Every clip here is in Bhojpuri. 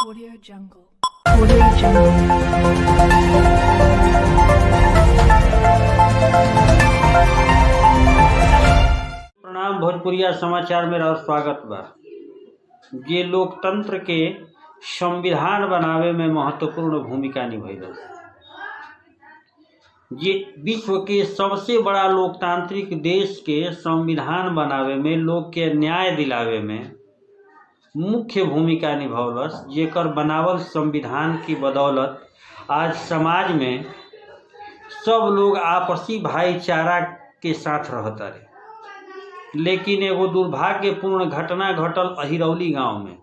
Audio Jungle. Audio Jungle. प्रणाम। भोजपुरिया समाचार में और स्वागत बा। ये लोकतंत्र के संविधान बनावे में महत्वपूर्ण भूमिका निभाइलस। ये विश्व के सबसे बड़ा लोकतांत्रिक देश के संविधान बनावे में, लोग के न्याय दिलावे में मुख्य भूमिका निभावलस। जेकर बनावल संविधान की बदौलत आज समाज में सब लोग आपसी भाईचारा के साथ रहता रहे। लेकिन एगो दुर्भाग्यपूर्ण घटना घटल अहिरौली गांव में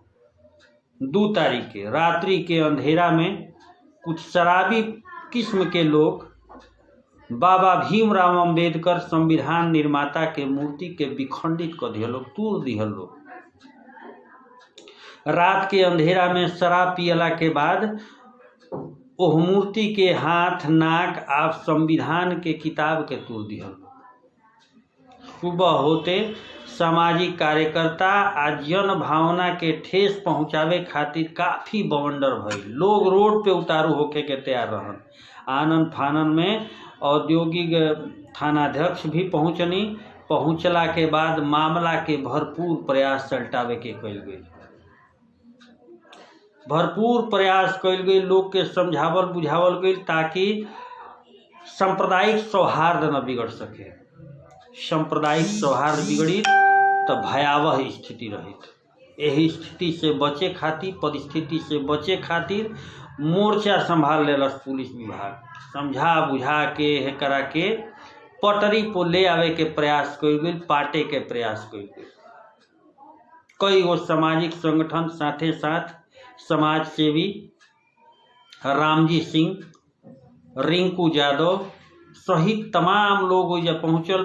2 तारीख के रात्रि के अंधेरा में कुछ शराबी किस्म के लोग बाबा भीमराव अंबेडकर संविधान निर्माता के मूर्ति के विखंडित कर दिया लोग, तोड़ दिया लोग। रात के अंधेरा में शराब पियला के बाद ओह मूर्ति के हाथ, नाक आप संविधान के किताब के तोड़ दिया। सुबह होते सामाजिक कार्यकर्ता आ जन भावना के ठेस पहुंचावे खातिर काफी बवंडर भइल। लोग रोड पे उतारू होके के तैयार रहन। आनन फानन में औद्योगिक थानाध्यक्ष भी पहुंचला के बाद मामला के भरपूर प्रयास सल्टावे के कइल गई। भरपूर प्रयास कइल गई, लोग के समझावल बुझावल गई ताकि सांप्रदायिक सौहार्द न बिगड़ सके। सांप्रदायिक सौहार्द बिगड़ी तो भयावह स्थिति रही। यही स्थिति से बचे खातिर, परिस्थिति से बचे खातिर मोर्चा संभाल लेलस पुलिस विभाग। समझा बुझा के करा के पटरी पर ले आवे के प्रयास कइल गई, पाटे के प्रयास कइल गई। कई गो सामाजिक संगठन, साथे साथ समाज सेवी रामजी सिंह, रिंकू यादव सहित तमाम लोग जब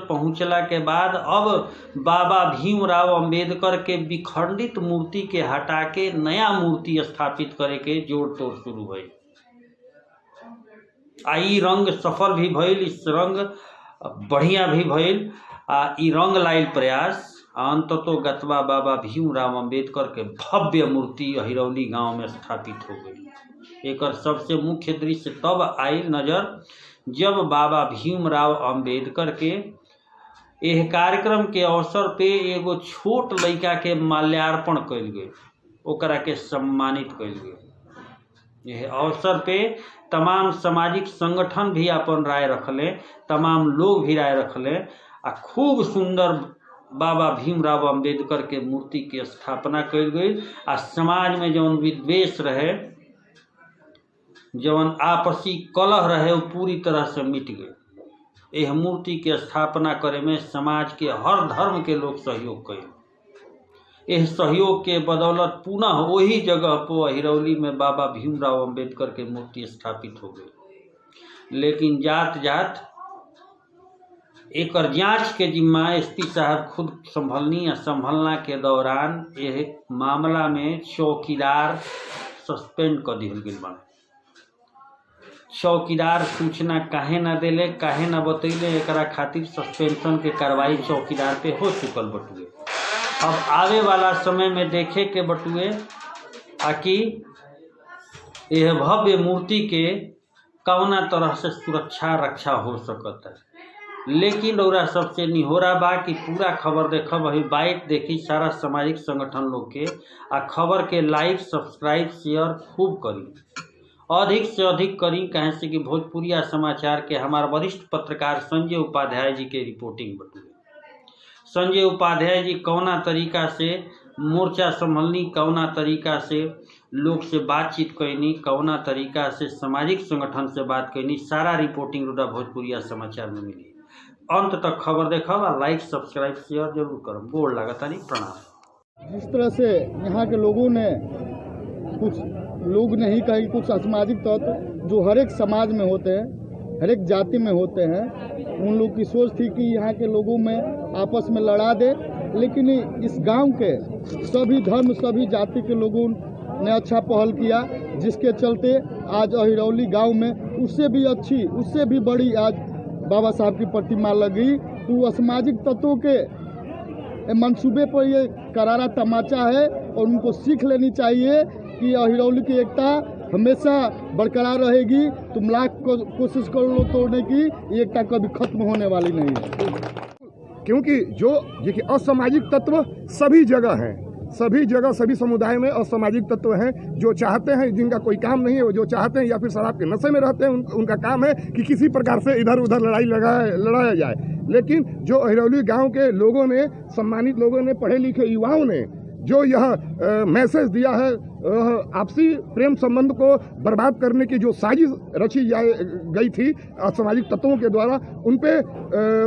पहुंचला के बाद अब बाबा भीमराव अंबेडकर के विखंडित मूर्ति के हटा के नया मूर्ति स्थापित करे के जोड़ तोड़ शुरू भइल। ई रंग सफल भी भइल, इस रंग बढ़िया भी भइल। ई रंग लाइल प्रयास अंततो गतवा बाबा भीमराव अंबेडकर के भव्य मूर्ति अहिरौली गांव में स्थापित हो गई। एकर सबसे मुख्य दृश्य तब आयल नजर जब बाबा भीमराव अंबेडकर के एह कार्यक्रम के अवसर पे एगो छोट लड़का के माल्यार्पण कइल गई, ओकरा के सम्मानित कइल गई। यह अवसर पे तमाम सामाजिक संगठन भी अपन राय रखले, तमाम लोग भी राय रखले आ खूब सुंदर बाबा भीमराव अंबेडकर के मूर्ति की स्थापना कइल गई। आ समाज में जौन विद्वेष रहे, जौन आपसी कलह रहे, वो पूरी तरह से मिट गए। यह मूर्ति के स्थापना करे में समाज के हर धर्म के लोग सहयोग कइल। यह सहयोग के बदौलत पुनः वही जगह पर अहिरौली में बाबा भीमराव अंबेडकर के मूर्ति स्थापित हो गई। लेकिन जात जात एकर जांच के जिम्मा एसपी साहब खुद संभलनी। या संभलना के दौरान यह मामला में चौकीदार सस्पेंड कर दिहल गई बा। चौकीदार सूचना काहे न देले, काहे न बतैले, एकरा खातिर सस्पेंशन के कार्रवाई चौकीदार पे हो चुकल बटुए। अब आवे वाला समय में देखे के बटुए आकि यह भव्य मूर्ति के कौना तरह से सुरक्षा रक्षा हो सकता है। लेकिन रउरा सबसे निहोरा बा कि पूरा खबर देखब, वही बाइट देखी सारा सामाजिक संगठन लोग के आ खबर के लाइक, सब्सक्राइब, शेयर खूब करी, अधिक से अधिक करी। कहें से कि भोजपुरिया समाचार के हमारे वरिष्ठ पत्रकार संजय उपाध्याय जी के रिपोर्टिंग बटुए। संजय उपाध्याय जी कौना तरीका से मोर्चा संभलनी, कौना तरीका से लोग से बातचीत कैनी, कौना तरीका से सामाजिक संगठन से बात कैनी, सारा रिपोर्टिंग रोडा भोजपुरिया समाचार में मिली। अंत तक खबर देखब और लाइक, सब्सक्राइब, शेयर जरूर करब। गोड़ लागत नहीं, प्रणाम। जिस तरह से यहाँ के लोगों ने, कुछ लोग नहीं कहीं, कुछ असामाजिक तत्व जो हर एक समाज में होते हैं, हर एक जाति में होते हैं, उन लोग की सोच थी कि यहाँ के लोगों में आपस में लड़ा दे। लेकिन इस गांव के सभी धर्म, सभी जाति के लोगों ने अच्छा पहल किया, जिसके चलते आज अहिरौली गांव में उससे भी अच्छी, उससे भी बड़ी आज बाबा साहब की प्रतिमा लगी। तो असामाजिक तत्वों के मंसूबे पर ये करारा तमाचा है और उनको सीख लेनी चाहिए कि अहिरौली की एकता हमेशा बरकरार रहेगी। तुम लाख कोशिश कर लो तोड़ने की, ये एकता कभी खत्म होने वाली नहीं है। क्योंकि जो देखिए असामाजिक तत्व सभी जगह हैं, सभी जगह सभी समुदाय में असामाजिक तत्व हैं जो चाहते हैं, जिनका कोई काम नहीं है, वो जो चाहते हैं या फिर शराब के नशे में रहते हैं, उनका काम है कि किसी प्रकार से इधर उधर लड़ाया जाए। लेकिन जो अहिरौली गांव के लोगों ने, सम्मानित लोगों ने, पढ़े लिखे युवाओं ने जो यह मैसेज दिया है, आपसी प्रेम संबंध को बर्बाद करने की जो साजिश रची गई थी असामाजिक तत्वों के द्वारा, उन पे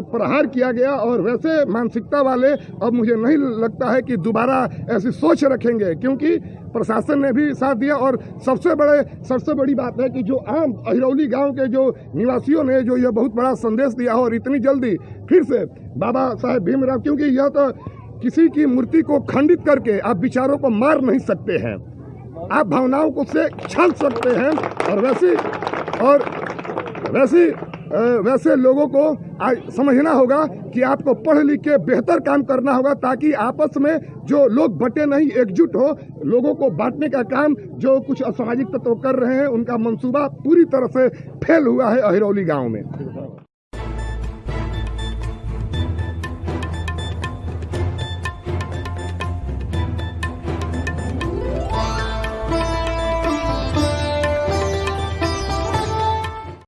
प्रहार किया गया। और वैसे मानसिकता वाले अब मुझे नहीं लगता है कि दोबारा ऐसी सोच रखेंगे, क्योंकि प्रशासन ने भी साथ दिया। और सबसे बड़ी बात है कि जो आम अहिरौली गांव के जो निवासियों ने जो यह बहुत बड़ा संदेश दिया और इतनी जल्दी फिर से बाबा साहेब भीमराव, क्योंकि यह तो किसी की मूर्ति को खंडित करके आप विचारों को मार नहीं सकते हैं, आप भावनाओं को से छल सकते हैं। और वैसे लोगों को समझना होगा कि आपको पढ़ लिख के बेहतर काम करना होगा, ताकि आपस में जो लोग बटे नहीं, एकजुट हो। लोगों को बांटने का काम जो कुछ असामाजिक तत्व कर रहे हैं, उनका मंसूबा पूरी तरह से फेल हुआ है अहिरौली गांव में।